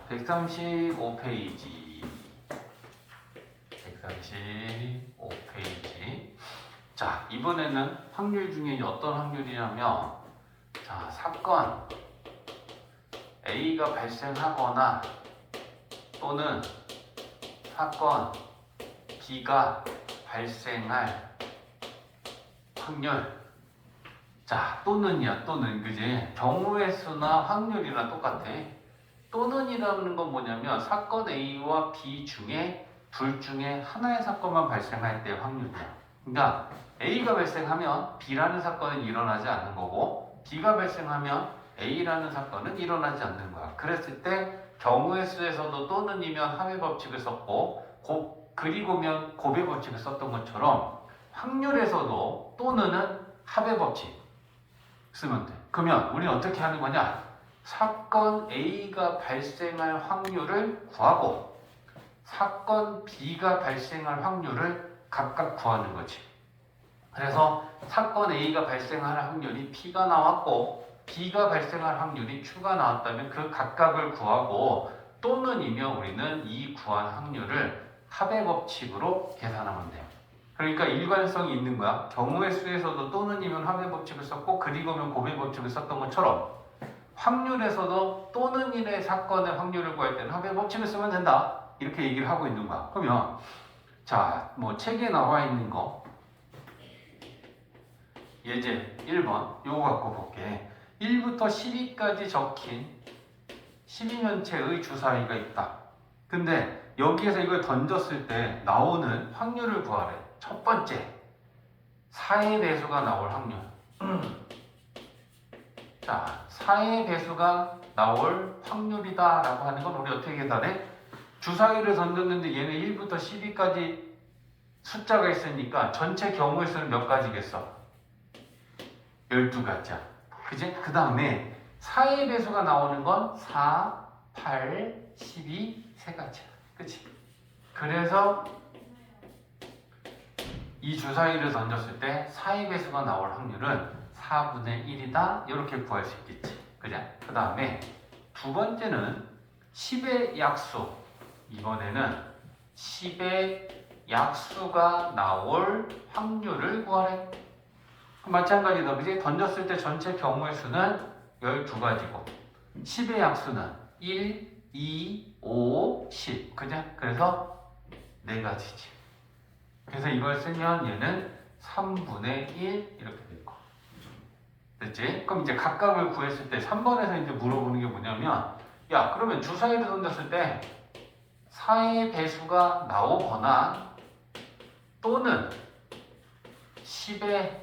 135페이지. 135페이지. 자, 이번에는 확률 중에 어떤 확률이냐면, 자, 사건 A가 발생하거나 또는 사건 B가 발생할 확률. 자, 또는이야, 또는. 그지? 경우의 수나 확률이랑 똑같아. 또는이라는 건 뭐냐면 사건 A와 B 중에 둘 중에 하나의 사건만 발생할 때의 확률이야. 그러니까 A가 발생하면 B라는 사건은 일어나지 않는 거고, B가 발생하면 A라는 사건은 일어나지 않는 거야. 그랬을 때 경우의 수에서도 또는이면 합의 법칙을 썼고, 그리고면 곱의 법칙을 썼던 것처럼 확률에서도 또는은 합의 법칙 쓰면 돼. 그러면 우리는 어떻게 하는 거냐? 사건 A가 발생할 확률을 구하고 사건 B가 발생할 확률을 각각 구하는 거지. 그래서 사건 A가 발생할 확률이 P가 나왔고 B가 발생할 확률이 Q가 나왔다면 그 각각을 구하고, 또는이면 우리는 이 구한 확률을 합의 법칙으로 계산하면 돼요. 그러니까 일관성이 있는 거야. 경우의 수에서도 또는이면 합의 법칙을 썼고 그리고면 곱의 법칙을 썼던 것처럼 확률에서도 또는이의 사건의 확률을 구할 때는 합의 법칙을 쓰면 된다. 이렇게 얘기를 하고 있는 거야. 그러면 자, 뭐 책에 나와 있는 거 예제 1번 요거 갖고 볼게. 1부터 12까지 적힌 12면체의 주사위가 있다. 근데 여기에서 이걸 던졌을 때 나오는 확률을 구하래. 첫 번째, 4의 배수가 나올 확률. 자, 4의 배수가 나올 확률이다 라고 하는 건 우리 어떻게 계산해? 주사위를 던졌는데 얘는 1부터 12까지 숫자가 있으니까 전체 경우의 수는 몇 가지겠어? 12가지야. 그지? 그 다음에 4의 배수가 나오는 건 4, 8, 12, 세 가지야. 그치? 그래서 이 주사위를 던졌을 때 4의 배수가 나올 확률은 4분의 1이다. 이렇게 구할 수 있겠지. 그죠? 그 다음에 두 번째는 10의 약수. 이번에는 10의 약수가 나올 확률을 구하래. 마찬가지다. 그지? 던졌을 때 전체 경우의 수는 12가지고 10의 약수는 1, 2, 5, 10. 그죠? 그래서 4가지지. 그래서 이걸 쓰면 얘는 3분의 1 이렇게 될 거. 됐지? 그럼 이제 각각을 구했을 때 3번에서 이제 물어보는 게 뭐냐면, 야, 그러면 주사위를 던졌을 때 4의 배수가 나오거나 또는 10의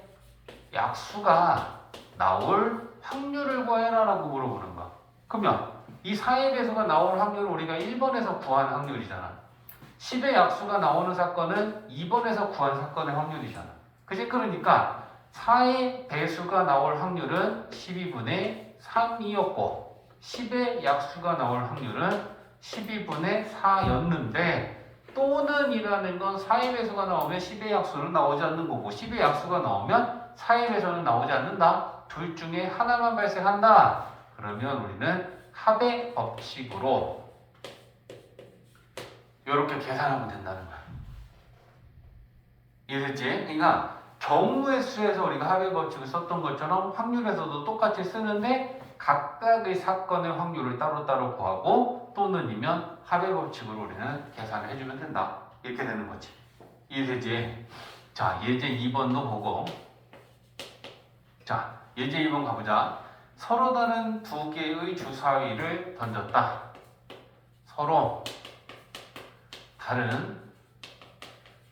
약수가 나올 확률을 구해라 라고 물어보는 거야. 그러면 이 4의 배수가 나올 확률은 우리가 1번에서 구한 확률이잖아. 10의 약수가 나오는 사건은 2번에서 구한 사건의 확률이잖아. 그치? 그러니까 4의 배수가 나올 확률은 12분의 3이었고 10의 약수가 나올 확률은 12분의 4였는데, 또는 이라는 건 4의 배수가 나오면 10의 약수는 나오지 않는 거고 10의 약수가 나오면 4의 배수는 나오지 않는다. 둘 중에 하나만 발생한다. 그러면 우리는 합의 법칙으로 이렇게 계산하면 된다는 거야. 이해됐지? 그러니까 경우의 수에서 우리가 합의 법칙을 썼던 것처럼 확률에서도 똑같이 쓰는데 각각의 사건의 확률을 따로따로 구하고, 또는이면 합의 법칙으로 우리는 계산을 해주면 된다. 이렇게 되는 거지. 이해되지? 자, 예제 2번도 보고. 자, 예제 2번 가보자. 서로 다른 두 개의 주사위를 던졌다. 서로 다른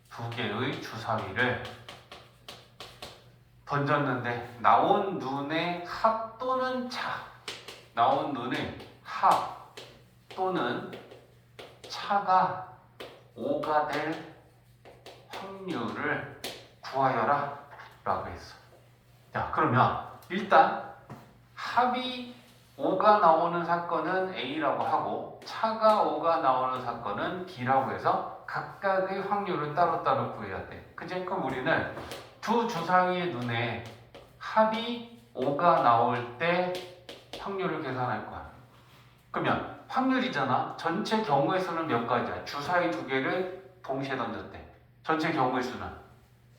두 개의 주사위를 던졌는데 나온 눈의 합 또는 차, 나온 눈의 합 또는 차가 5가 될 확률을 구하여라 라고 했어. 자, 그러면 일단 합이 5가 나오는 사건은 A라고 하고 차가 5가 나오는 사건은 B라고 해서 각각의 확률을 따로따로 구해야 돼. 그치? 그럼 우리는 두 주사위의 눈에 합이 5가 나올 때 확률을 계산할 거야. 그러면 확률이잖아. 전체 경우의 수는 몇 가지야? 주사위 두 개를 동시에 던졌대. 전체 경우의 수는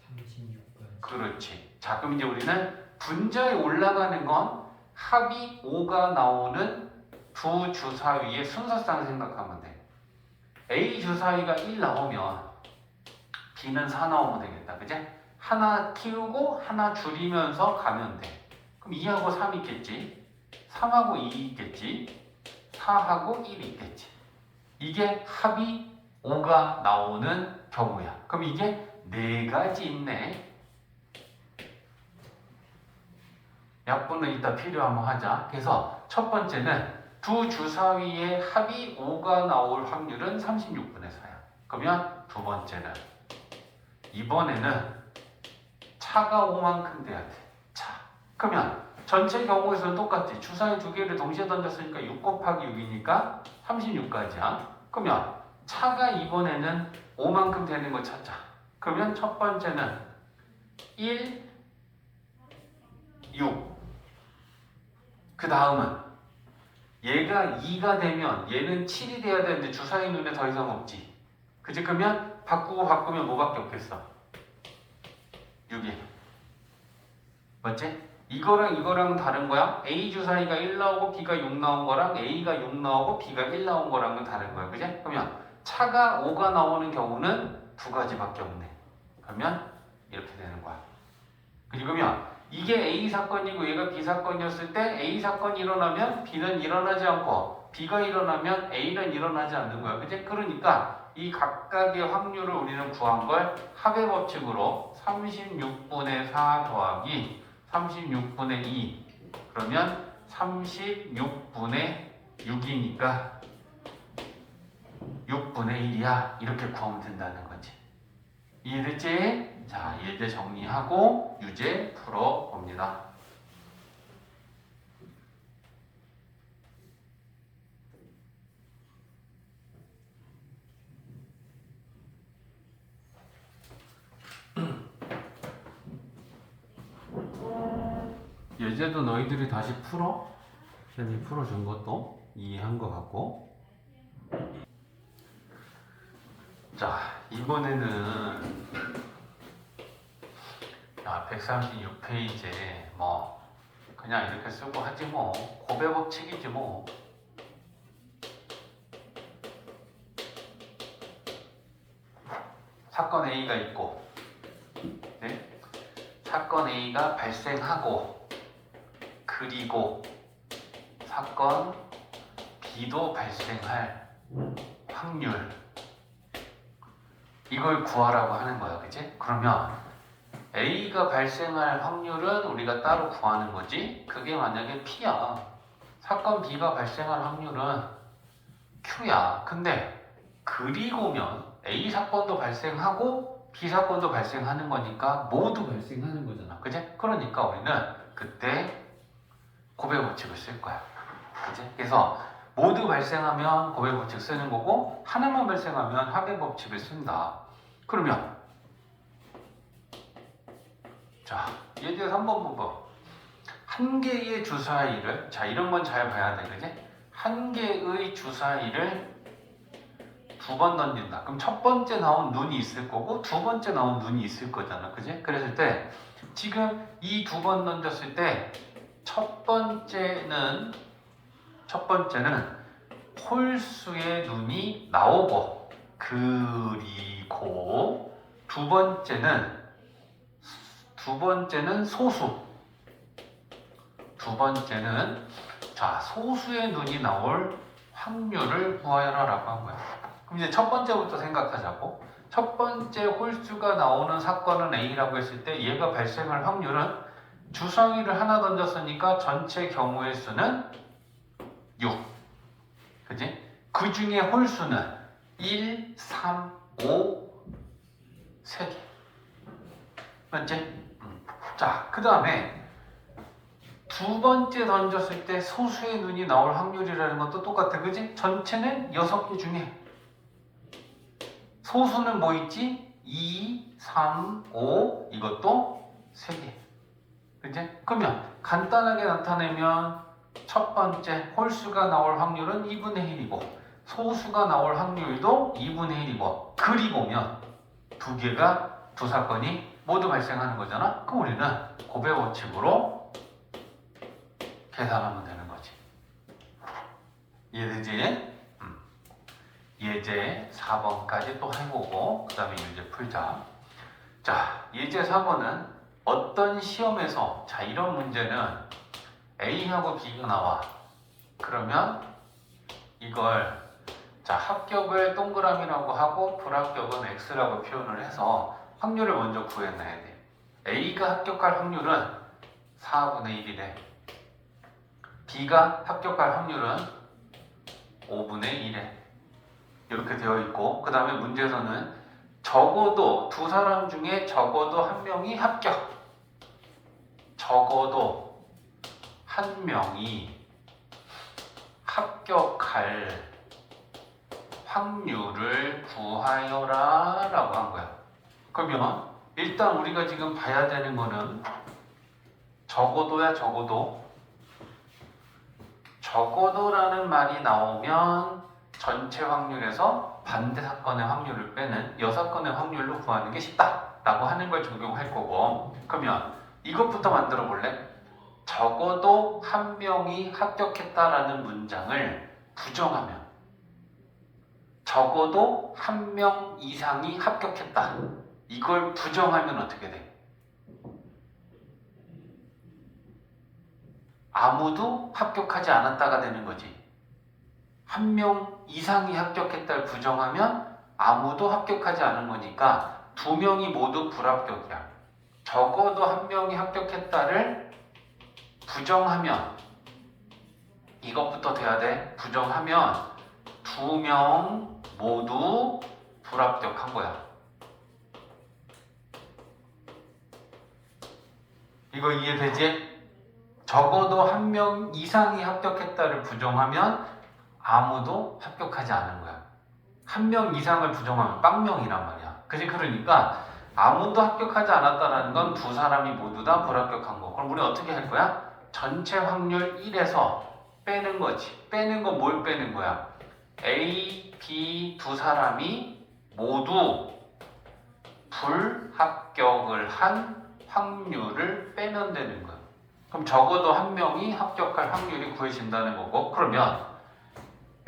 36가지. 그렇지. 자, 그럼 이제 우리는 분자에 올라가는 건 합이 5가 나오는 두 주사위의 순서상 생각하면 돼. A 주사위가 1 나오면 B는 4 나오면 되겠다. 그지? 하나 키우고 하나 줄이면서 가면 돼. 그럼 2하고 3 있겠지. 3하고 2 있겠지. 4하고 1 있겠지. 이게 합이 5가 나오는 경우야. 그럼 이게 4가지 있네. 약분은 이따 필요하면 하자. 그래서 첫 번째는 두 주사위의 합이 5가 나올 확률은 36분의 4야. 그러면 두 번째는 이번에는 차가 5만큼 돼야 돼. 차. 그러면 전체 경우의 수는 똑같지. 주사위 두 개를 동시에 던졌으니까 6 곱하기 6이니까 36까지야. 그러면 차가 이번에는 5만큼 되는 거 찾자. 그러면 첫 번째는 1, 6. 그 다음은 얘가 2가 되면 얘는 7이 돼야 되는데 주사위 눈에 더 이상 없지. 그치? 그러면 바꾸면 뭐밖에 없겠어? 6이. 맞지? 이거랑 다른 거야. A 주사위가 1 나오고 B가 6 나온 거랑 A가 6 나오고 B가 1 나온 거랑은 다른 거야. 그지? 그러면 차가 5가 나오는 경우는 두 가지밖에 없네. 그러면 이렇게 되는 거야. 그러면 이게 A 사건이고 얘가 B 사건이었을 때 A 사건이 일어나면 B는 일어나지 않고 B가 일어나면 A는 일어나지 않는 거야. 그치? 그러니까 이 각각의 확률을 우리는 구한 걸 합의 법칙으로 36분의 4 더하기 36분의 2 그러면 36분의 6이니까 6분의 1이야. 이렇게 구하면 된다는 거지. 이해됐지? 자, 예제 정리하고 유제 풀어봅니다. 예제도 너희들이 다시 풀어? 쌤이 풀어준 것도 이해한 것 같고. 자, 이번에는 136페이지에 뭐 그냥 이렇게 쓰고 하지 뭐. 고배 법칙이지 뭐. 사건 A가 있고, 네? 사건 A가 발생하고, 그리고 사건 B도 발생할 확률, 이걸 구하라고 하는 거야. 그치? 그러면 A가 발생할 확률은 우리가 따로 구하는 거지. 그게 만약에 P야. 사건 B가 발생할 확률은 Q야. 근데 그리고면 A 사건도 발생하고 B 사건도 발생하는 거니까 모두 발생하는 거잖아. 그치? 그러니까 우리는 그때 고배 법칙을 쓸 거야. 그치? 그래서 모두 발생하면 고배 법칙 쓰는 거고 하나만 발생하면 합의 법칙을 쓴다. 그러면 자, 예를 들어서 한번 보고 한 개의 주사위를, 자 이런 건 잘 봐야 돼. 그지? 한 개의 주사위를 두 번 던진다. 그럼 첫 번째 나온 눈이 있을 거고 두 번째 나온 눈이 있을 거잖아. 그지? 그랬을 때 지금 이 두 번 던졌을 때 첫 번째는 홀수의 눈이 나오고, 그리고 두 번째는 소수. 두 번째는 자 소수의 눈이 나올 확률을 구하여라라고 한 거야. 그럼 이제 첫 번째부터 생각하자고. 첫 번째 홀수가 나오는 사건은 A라고 했을 때 얘가 발생할 확률은 주사위를 하나 던졌으니까 전체 경우의 수는 6. 그지? 그 중에 홀수는 1, 3, 5, 3개. 맞지? 자, 그 다음에 두 번째 던졌을 때 소수의 눈이 나올 확률이라는 것도 똑같아. 그지? 전체는 6개 중에 소수는 뭐 있지? 2, 3, 5 이것도 3개. 그지? 그러면 간단하게 나타내면 첫 번째 홀수가 나올 확률은 2분의 1이고 소수가 나올 확률도 2분의 1이고 그리 보면 두 사건이 모두 발생하는 거잖아. 그럼 우리는 곱의 법칙으로 계산하면 되는 거지. 이해되지? 예제 4번까지 또 해보고 그 다음에 유제 풀자. 자, 예제 4번은 어떤 시험에서 자 이런 문제는 A하고 B가 나와. 그러면 이걸 자 합격을 동그라미라고 하고 불합격은 X라고 표현을 해서 확률을 먼저 구해놔야 돼. A가 합격할 확률은 4분의 1이래. B가 합격할 확률은 5분의 1에 이렇게 되어 있고 그 다음에 문제에서는 적어도 두 사람 중에 적어도 한 명이 합격. 적어도 한 명이 합격할 확률을 구하여라 라고 한 거야. 그러면 일단 우리가 지금 봐야 되는 거는 적어도야 적어도. 적어도라는 말이 나오면 전체 확률에서 반대 사건의 확률을 빼는 여사건의 확률로 구하는 게 쉽다라고 하는 걸 적용할 거고 그러면 이것부터 만들어 볼래? 적어도 한 명이 합격했다라는 문장을 부정하면 적어도 한 명 이상이 합격했다. 이걸 부정하면 어떻게 돼? 아무도 합격하지 않았다가 되는 거지. 한 명 이상이 합격했다를 부정하면 아무도 합격하지 않은 거니까 두 명이 모두 불합격이야. 적어도 한 명이 합격했다를 부정하면 이것부터 돼야 돼. 부정하면 두 명 모두 불합격한 거야. 이거 이해되지? 적어도 한 명 이상이 합격했다를 부정하면 아무도 합격하지 않은 거야. 한 명 이상을 부정하면 빵명이란 말이야. 그치? 그러니까 아무도 합격하지 않았다는 건 두 사람이 모두 다 불합격한 거. 그럼 우리 어떻게 할 거야? 전체 확률 1에서 빼는 거지. 빼는 건 뭘 빼는 거야? A, B 두 사람이 모두 불합격을 한 확률을 빼면 되는 거야. 그럼 적어도 한 명이 합격할 확률이 구해진다는 거고 그러면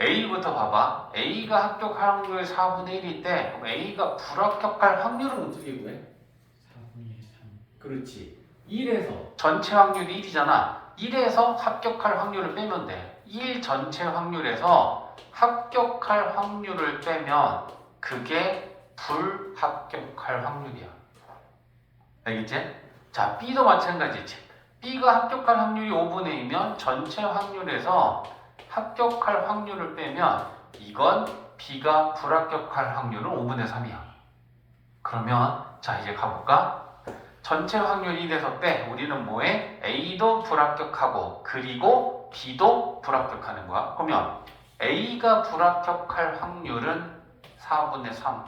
A부터 봐봐. A가 합격할 확률이 4분의 1인데 그럼 A가 불합격할 확률은 어떻게 구해? 4분의 3. 그렇지. 1에서 전체 확률이 1이잖아. 1에서 합격할 확률을 빼면 돼. 1 전체 확률에서 합격할 확률을 빼면 그게 불합격할 확률이야. 알겠지? 자, B도 마찬가지지. B가 합격할 확률이 5분의 2면 전체 확률에서 합격할 확률을 빼면 이건 B가 불합격할 확률은 5분의 3이야. 그러면 자 이제 가볼까? 전체 확률 1에서 빼. 우리는 뭐해? A도 불합격하고 그리고 B도 불합격하는 거야. 그러면 A가 불합격할 확률은 4분의 3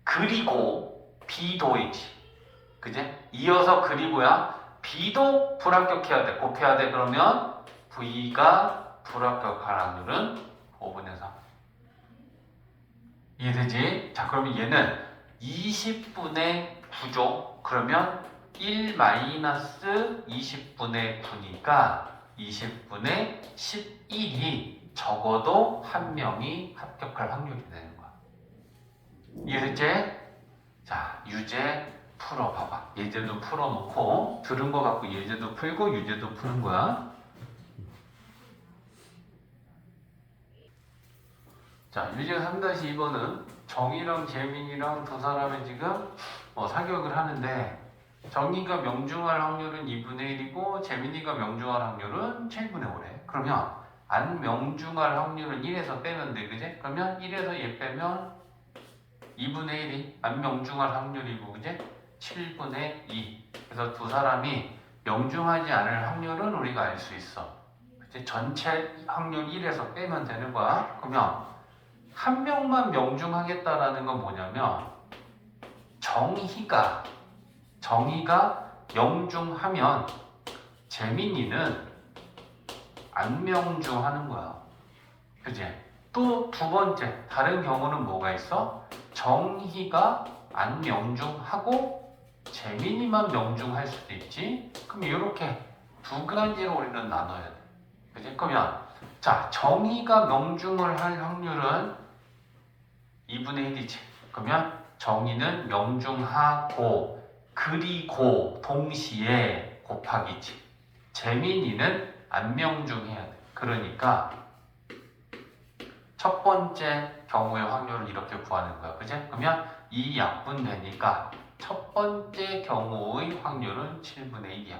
그리고 B도이지. 그제? 이어서 그리고야 B도 불합격해야 돼. 곱해야 돼. 그러면 V가 불합격할 확률은 5분의 3. 이해되지? 자, 그러면 얘는 20분의 9죠. 그러면 1-20분의 9니까 20분의 11이 적어도 한 명이 합격할 확률이 되는 거야. 이해됐지? 자, 유제 풀어봐봐. 예제도 풀어놓고 들은 거 갖고 예제도 풀고 유제도 푸는 거야. 자, 유제 3-2번은 정이랑 재민이랑 두 사람이 지금 사격을 하는데 정이가 명중할 확률은 2분의 1이고 재민이가 명중할 확률은 7분의 5래. 그러면 안 명중할 확률은 1에서 빼면 돼. 그지? 그러면 1에서 얘 빼면 2분의 1이 안 명중할 확률이고 그지? 7분의 2. 그래서 두 사람이 명중하지 않을 확률은 우리가 알 수 있어. 그치? 전체 확률 1에서 빼면 되는 거야. 그러면 한 명만 명중하겠다라는 건 뭐냐면 정희가 명중하면 재민이는 안명중하는 거야. 그지? 또 두 번째 다른 경우는 뭐가 있어? 정희가 안명중하고 재민이만 명중할 수도 있지. 그럼 이렇게 두 가지로 우리는 나눠야 돼. 그지? 그러면 자 정희가 명중을 할 확률은 2분의 1이지. 그러면 정희는 명중하고 그리고 동시에 곱하기지. 재민이는 안명중해야 돼. 그러니까 첫 번째 경우의 확률을 이렇게 구하는 거야. 그지? 그러면 이 약분되니까 첫 번째 경우의 확률은 7분의 1이야.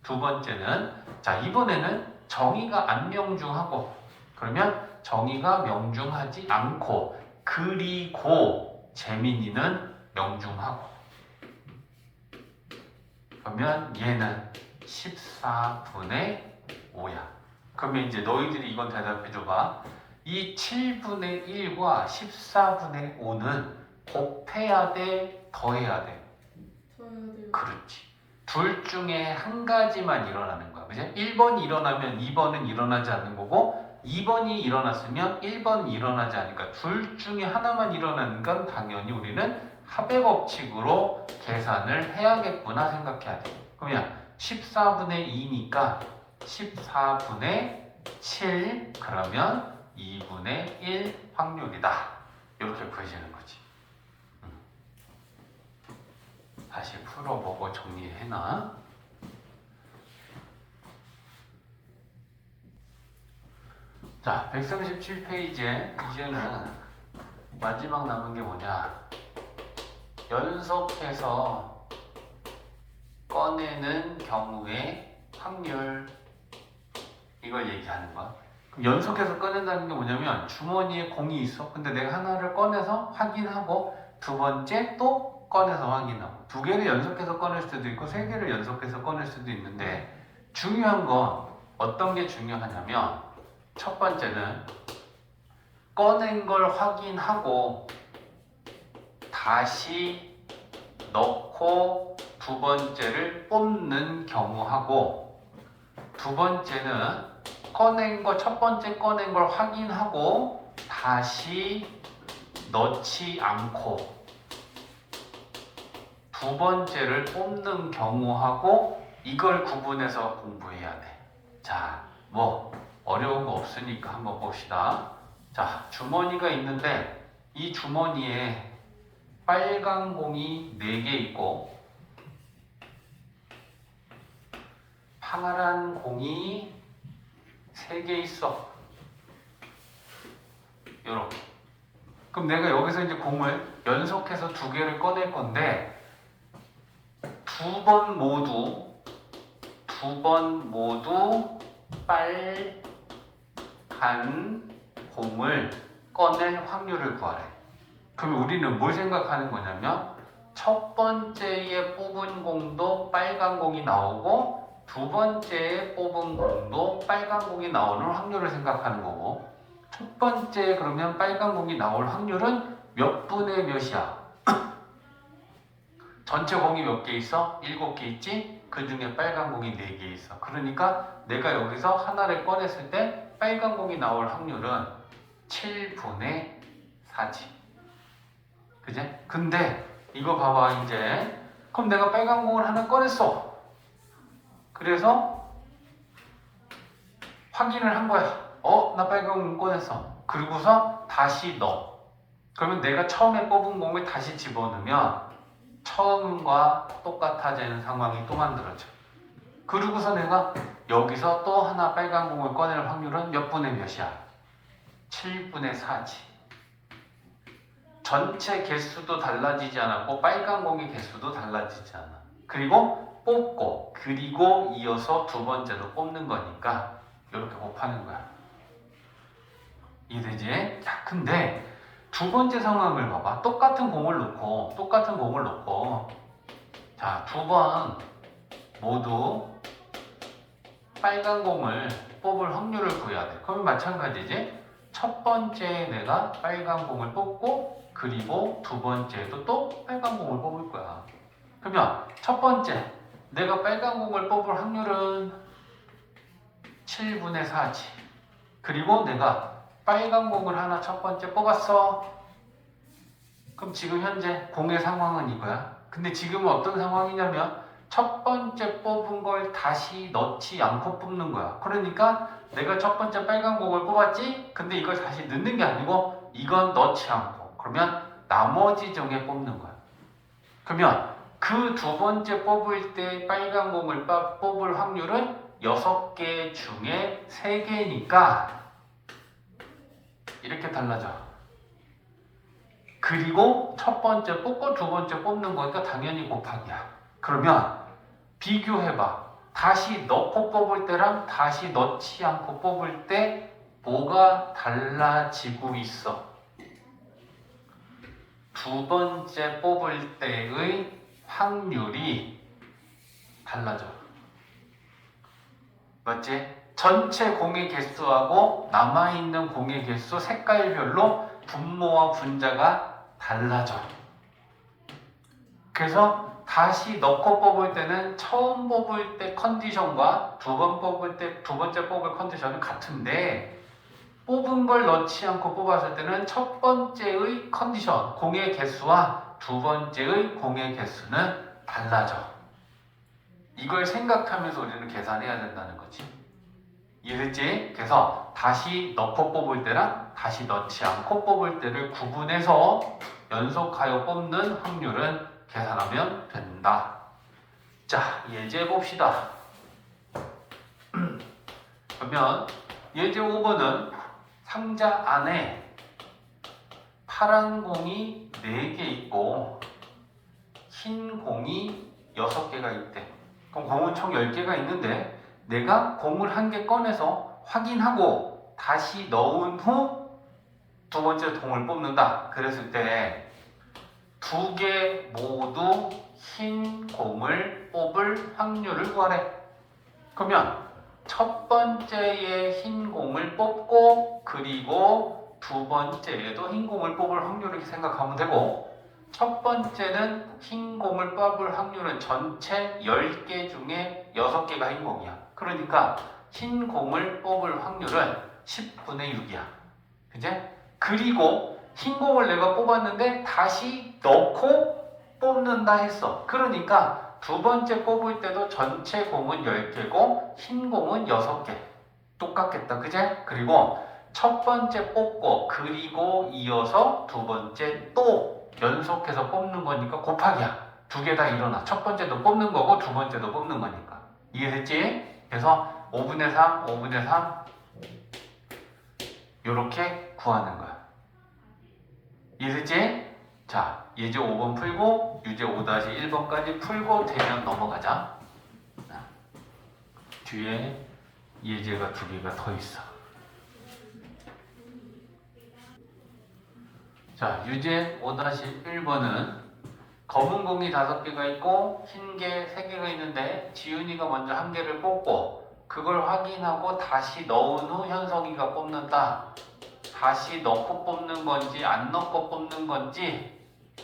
두 번째는 자 이번에는 정의가 안명중하고 그러면 정의가 명중하지 않고 그리고 재민이는 명중하고 그러면 얘는 14분의 5야. 그러면 이제 너희들이 이건 대답해 줘봐. 이 7분의 1과 14분의 5는 곱해야 돼? 더해야 돼? 더해야 돼요. 그렇지. 둘 중에 한 가지만 일어나는 거야. 그지? 1번이 일어나면 2번은 일어나지 않는 거고 2번이 일어났으면 1번은 일어나지 않으니까 둘 중에 하나만 일어나는 건 당연히 우리는 합의 법칙으로 계산을 해야겠구나 생각해야 돼. 그러면 14분의 2니까 14분의 7 그러면 2분의 1 확률이다. 이렇게 구해지는 거지. 다시 풀어보고 정리해놔. 자, 137페이지에 이제는 마지막 남은 게 뭐냐? 연속해서 꺼내는 경우의 확률 이걸 얘기하는 거야. 그럼 연속해서 꺼낸다는 게 뭐냐면 주머니에 공이 있어. 근데 내가 하나를 꺼내서 확인하고 두 번째 또 꺼내서 확인하고 두 개를 연속해서 꺼낼 수도 있고 세 개를 연속해서 꺼낼 수도 있는데 중요한 건 어떤 게 중요하냐면 첫 번째는 꺼낸 걸 확인하고 다시 넣고 두 번째를 뽑는 경우하고 두 번째는 첫 번째 꺼낸 걸 확인하고 다시 넣지 않고 두 번째를 뽑는 경우하고 이걸 구분해서 공부해야 돼. 자, 뭐 어려운 거 없으니까 한번 봅시다. 자, 주머니가 있는데 이 주머니에 빨간 공이 4개 있고 파란 공이 3개 있어. 요렇게. 그럼 내가 여기서 이제 공을 연속해서 2개를 꺼낼 건데 두 번 모두 빨간 공을 꺼낼 확률을 구하래. 그럼 우리는 뭘 생각하는 거냐면 첫 번째에 뽑은 공도 빨간 공이 나오고 두 번째에 뽑은 공도 빨간 공이 나오는 확률을 생각하는 거고 첫 번째 그러면 빨간 공이 나올 확률은 몇 분의 몇이야? 전체 공이 몇 개 있어? 7개 있지? 그 중에 빨간 공이 4개 있어. 그러니까 내가 여기서 하나를 꺼냈을 때 빨간 공이 나올 확률은 7분의 4지. 그지? 근데 이거 봐봐 이제 그럼 내가 빨간 공을 하나 꺼냈어. 그래서 확인을 한 거야. 나 빨간 공 꺼냈어. 그리고서 다시 넣어. 그러면 내가 처음에 뽑은 공을 다시 집어넣으면 처음과 똑같아지는 상황이 또 만들어져. 그리고서 내가 여기서 또 하나 빨간 공을 꺼낼 확률은 몇 분의 몇이야? 7분의 4지. 전체 개수도 달라지지 않았고 빨간 공의 개수도 달라지지 않아. 그리고 뽑고 그리고 이어서 두 번째로 뽑는 거니까 이렇게 곱하는 거야. 이해되지? 자, 근데 두 번째 상황을 봐봐. 똑같은 공을 놓고 자, 두 번 모두 빨간 공을 뽑을 확률을 구해야 돼. 그러면 마찬가지지. 첫 번째에 내가 빨간 공을 뽑고 그리고 두 번째에도 또 빨간 공을 뽑을 거야. 그러면 첫 번째 내가 빨간 공을 뽑을 확률은 7분의 4지. 그리고 내가 빨간 공을 하나 첫 번째 뽑았어. 그럼 지금 현재 공의 상황은 이거야. 근데 지금은 어떤 상황이냐면 첫 번째 뽑은 걸 다시 넣지 않고 뽑는 거야. 그러니까 내가 첫 번째 빨간 공을 뽑았지? 근데 이걸 다시 넣는 게 아니고 이건 넣지 않고 그러면 나머지 중에 뽑는 거야. 그러면 그 두 번째 뽑을 때 빨간 공을 뽑을 확률은 6개 중에 3개니까 이렇게 달라져. 그리고 첫 번째 뽑고 두 번째 뽑는 거니까 당연히 곱하기야. 그러면 비교해봐. 다시 넣고 뽑을 때랑 다시 넣지 않고 뽑을 때 뭐가 달라지고 있어? 두 번째 뽑을 때의 확률이 달라져. 맞지? 전체 공의 개수하고 남아있는 공의 개수 색깔별로 분모와 분자가 달라져. 그래서 다시 넣고 뽑을 때는 처음 뽑을 때 컨디션과 두 번째 뽑을 컨디션은 같은데 뽑은 걸 넣지 않고 뽑았을 때는 첫 번째의 컨디션, 공의 개수와 두 번째의 공의 개수는 달라져. 이걸 생각하면서 우리는 계산해야 된다는 거지. 이해됐지? 그래서 다시 넣고 뽑을 때랑 다시 넣지 않고 뽑을 때를 구분해서 연속하여 뽑는 확률은 계산하면 된다. 자, 예제 봅시다. 그러면 예제 5번은 상자 안에 파란 공이 4개 있고 흰 공이 6개가 있대. 그럼 공은 총 10개가 있는데 내가 공을 한 개 꺼내서 확인하고 다시 넣은 후 두 번째 공을 뽑는다. 그랬을 때 두 개 모두 흰 공을 뽑을 확률을 구하래. 그러면 첫 번째에 흰 공을 뽑고 그리고 두 번째에도 흰 공을 뽑을 확률을 생각하면 되고 첫 번째는 흰 공을 뽑을 확률은 전체 10개 중에 6개가 흰 공이야. 그러니까 흰 공을 뽑을 확률은 10분의 6이야. 그제? 그리고 흰 공을 내가 뽑았는데 다시 넣고 뽑는다 했어. 그러니까 두 번째 뽑을 때도 전체 공은 10개고 흰 공은 6개. 똑같겠다. 그제? 그리고 첫 번째 뽑고 그리고 이어서 두 번째 또 연속해서 뽑는 거니까 곱하기야. 두 개 다 일어나. 첫 번째도 뽑는 거고 두 번째도 뽑는 거니까. 이해됐지? 그래서 5분의 3, 5분의 3 요렇게 구하는 거야. 이해됐지? 자, 예제 5번 풀고 유제 5-1번까지 풀고 되면 넘어가자. 뒤에 예제가 2개가 더 있어. 자, 유제 5-1번은 검은 공이 5개가 있고 흰 게 3개가 있는데 지훈이가 먼저 1개를 뽑고 그걸 확인하고 다시 넣은 후 현석이가 뽑는다. 다시 넣고 뽑는 건지 안 넣고 뽑는 건지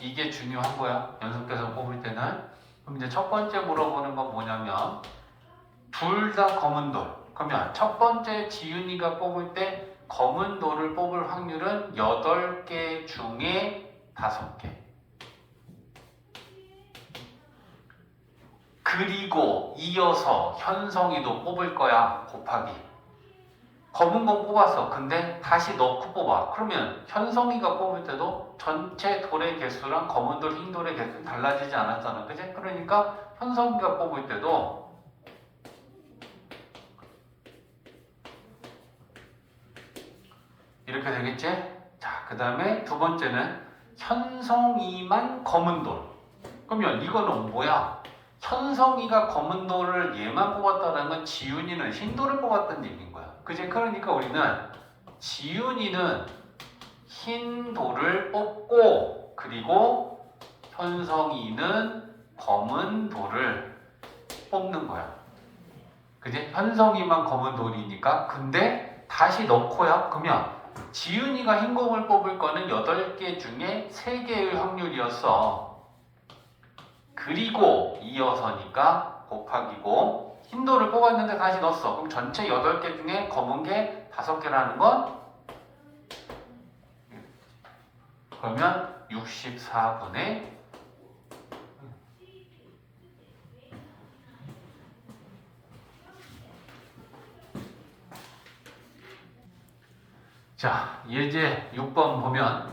이게 중요한 거야. 연속해서 뽑을 때는. 그럼 이제 첫 번째 물어보는 건 뭐냐면 둘 다 검은 돌. 그러면 첫 번째 지훈이가 뽑을 때 검은 돌을 뽑을 확률은 8개 중에 5개. 그리고 이어서 현성이도 뽑을 거야. 곱하기. 검은 공 뽑았어. 근데 다시 넣고 뽑아. 그러면 현성이가 뽑을 때도 전체 돌의 개수랑 검은 돌, 흰 돌의 개수는 달라지지 않았잖아. 그치? 그러니까 현성이가 뽑을 때도 이렇게 되겠지? 자, 그 다음에 두 번째는 현성이만 검은 돌. 그러면 이거는 뭐야? 현성이가 검은 돌을 얘만 뽑았다는 건 지훈이는 흰 돌을 뽑았다는 얘기인 거야. 그치? 그러니까 우리는 지훈이는 흰 돌을 뽑고 그리고 현성이는 검은 돌을 뽑는 거야. 그치? 현성이만 검은 돌이니까. 근데 다시 넣고요. 그러면 지훈이가 흰 공을 뽑을 거는 8개 중에 3개의 확률이었어. 그리고 이어서니까 곱하기고 흰돌을 뽑았는데 다시 넣었어. 그럼 전체 8개 중에 검은 게 5개라는 건 그러면 64분의 자, 예제 6번 보면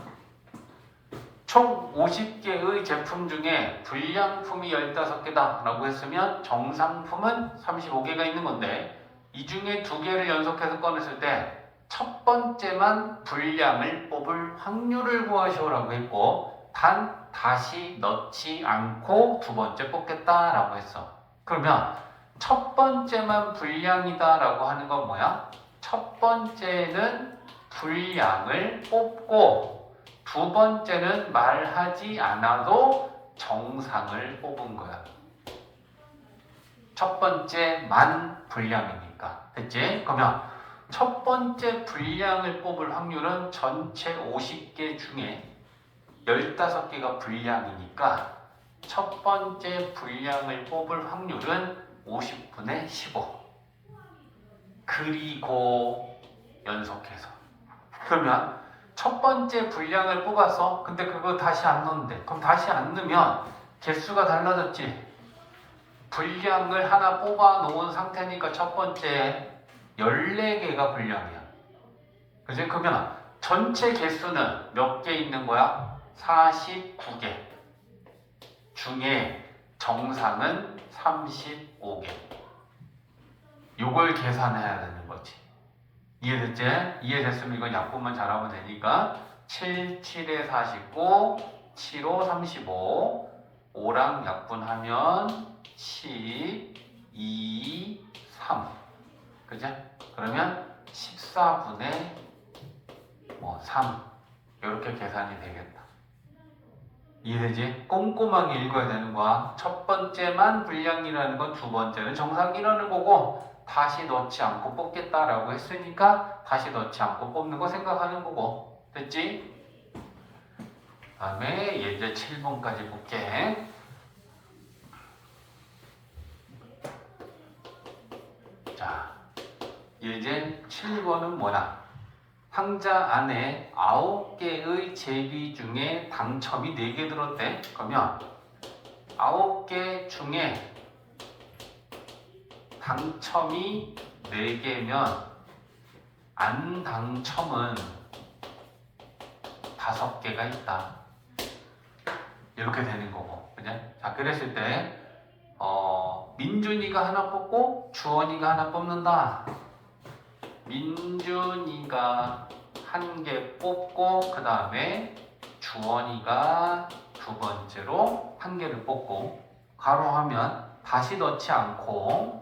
총 50개의 제품 중에 불량품이 15개다 라고 했으면 정상품은 35개가 있는 건데 이 중에 2개를 연속해서 꺼냈을 때 첫 번째만 불량을 뽑을 확률을 구하시오라고 했고 단 다시 넣지 않고 두 번째 뽑겠다 라고 했어. 그러면 첫 번째만 불량이다 라고 하는 건 뭐야? 첫 번째는 불량을 뽑고 두 번째는 말하지 않아도 정상을 뽑은 거야. 첫 번째만 불량이니까. 됐지? 그러면 첫 번째 불량을 뽑을 확률은 전체 50개 중에 15개가 불량이니까 첫 번째 불량을 뽑을 확률은 50분의 15. 그리고 연속해서. 그러면 첫 번째 불량을 뽑았어. 근데 그거 다시 안 넣는데. 그럼 다시 안 넣으면 개수가 달라졌지. 불량을 하나 뽑아 놓은 상태니까 첫 번째 14개가 불량이야. 그지? 그러면 전체 개수는 몇 개 있는 거야? 49개. 중에 정상은 35개. 요걸 계산해야 되는 거지. 이해됐지? 이해됐으면 이건 약분만 잘하면 되니까 7, 7에 49, 7, 5, 35 5랑 약분하면 10, 2, 3 그죠? 그러면 14분의 3 이렇게 계산이 되겠다. 이해되지? 꼼꼼하게 읽어야 되는 거야. 첫 번째만 불량이라는 건 두 번째는 정상이라는 거고 다시 넣지 않고 뽑겠다라고 했으니까 다시 넣지 않고 뽑는 거 생각하는 거고. 됐지? 다음에 예제 7번까지 볼게. 자, 예제 7번은 뭐야? 상자 안에 9개의 제비 중에 당첨이 4개 들었대. 그러면 9개 중에 당첨이 4개면 안 당첨은 5개가 있다. 이렇게 되는 거고. 그죠? 자, 그랬을 때 민준이가 하나 뽑고 주원이가 하나 뽑는다. 민준이가 1개 뽑고 그 다음에 주원이가 두 번째로 1개를 뽑고 가로하면 다시 넣지 않고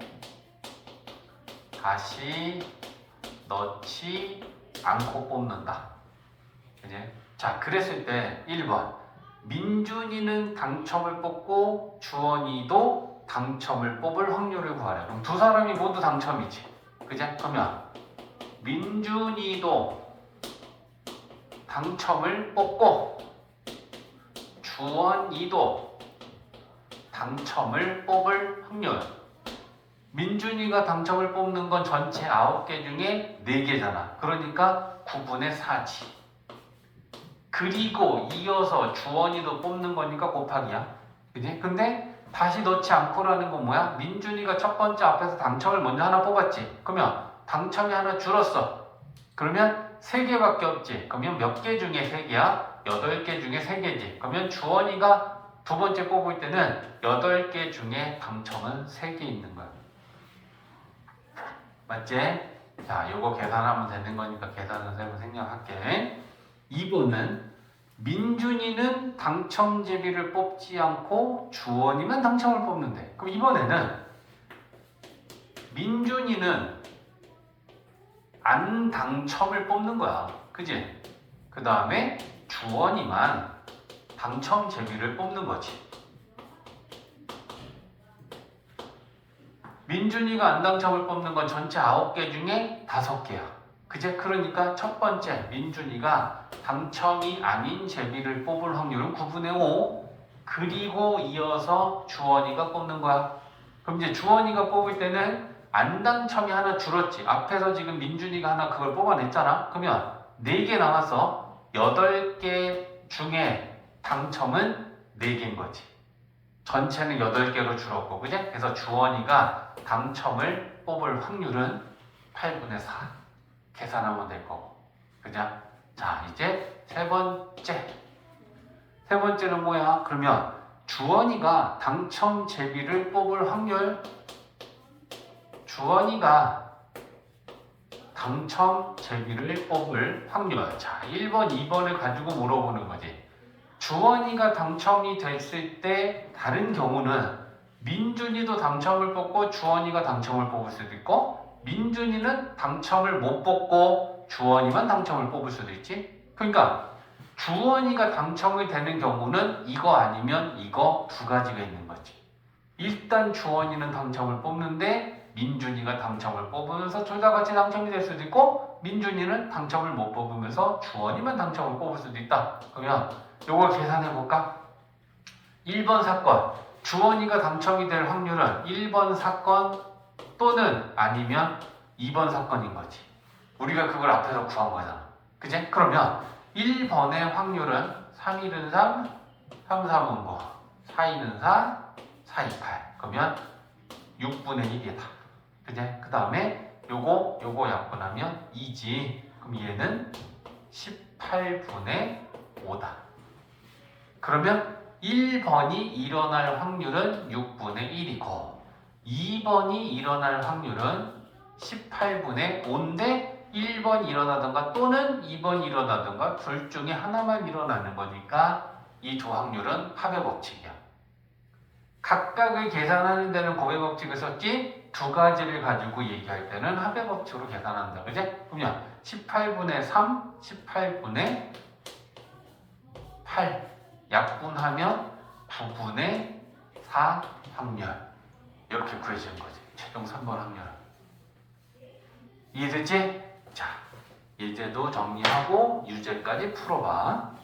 뽑는다. 그지? 자, 그랬을 때 1번 민준이는 당첨을 뽑고 주원이도 당첨을 뽑을 확률을 구하래. 그럼 두 사람이 모두 당첨이지. 그지? 그러면 민준이도 당첨을 뽑고 주원이도 당첨을 뽑을 확률. 민준이가 당첨을 뽑는 건 전체 9개 중에 4개잖아. 그러니까 9분의 4지. 그리고 이어서 주원이도 뽑는 거니까 곱하기야. 그지? 근데 다시 넣지 않고라는 건 뭐야? 민준이가 첫 번째 앞에서 당첨을 먼저 하나 뽑았지. 그러면 당첨이 하나 줄었어. 그러면 3개밖에 없지. 그러면 몇 개 중에 3개야? 8개 중에 3개지. 그러면 주원이가 두 번째 뽑을 때는 8개 중에 당첨은 3개 있는 거야. 맞지? 자, 요거 계산하면 되는 거니까 계산 선생님 생략할게. 2번은 민준이는 당첨 제비를 뽑지 않고 주원이만 당첨을 뽑는데. 그럼 이번에는 민준이는 안 당첨을 뽑는 거야. 그지? 그 다음에 주원이만 당첨 제비를 뽑는 거지. 민준이가 안 당첨을 뽑는 건 전체 9개 중에 5개야. 그제? 그러니까 첫 번째 민준이가 당첨이 아닌 제비를 뽑을 확률은 9분의 5. 그리고 이어서 주원이가 뽑는 거야. 그럼 이제 주원이가 뽑을 때는 안 당첨이 하나 줄었지. 앞에서 지금 민준이가 하나 그걸 뽑아냈잖아. 그러면 4개 남았어. 8개 중에 당첨은 4개인 거지. 전체는 8개로 줄었고, 그지? 그래서 주원이가 당첨을 뽑을 확률은 8분의 4. 계산하면 될 거고. 그죠? 자, 이제 세 번째. 세 번째는 뭐야? 그러면 주원이가 당첨 제비를 뽑을 확률, 주원이가 당첨 제비를 뽑을 확률. 자, 1번, 2번을 가지고 물어보는 거지. 주원이가 당첨이 됐을 때 다른 경우는 민준이도 당첨을 뽑고 주원이가 당첨을 뽑을 수도 있고, 민준이는 당첨을 못 뽑고 주원이만 당첨을 뽑을 수도 있지. 그러니까 주원이가 당첨이 되는 경우는 이거 아니면 이거 두 가지가 있는 거지. 일단 주원이는 당첨을 뽑는데 민준이가 당첨을 뽑으면서 둘 다 같이 당첨이 될 수도 있고, 민준이는 당첨을 못 뽑으면서 주원이만 당첨을 뽑을 수도 있다. 그러면 요걸 계산해 볼까? 1번 사건, 주원이가 당첨이 될 확률은 1번 사건 또는 아니면 2번 사건인 거지. 우리가 그걸 앞에서 구한 거잖아. 그치? 그러면 1번의 확률은 3, 1은 3, 3, 3은 뭐? 4, 2는 4, 4, 2, 8. 그러면 6분의 1이다. 그치? 그 다음에 요거 약분하면 2지. 그럼 얘는 18분의 5다. 그러면 1번이 일어날 확률은 6분의 1이고 2번이 일어날 확률은 18분의 5인데 1번 일어나든가 또는 2번 일어나든가 둘 중에 하나만 일어나는 거니까 이 두 확률은 합의 법칙이야. 각각을 계산하는 데는 곱의 법칙을 썼지 두 가지를 가지고 얘기할 때는 합의 법칙으로 계산한다. 그지? 그러면 18분의 3, 18분의 8 약분하면 9분의 4 확률. 이렇게 구해지는 거지. 최종 3번 확률. 이해됐지? 자, 예제도 정리하고 유제까지 풀어봐.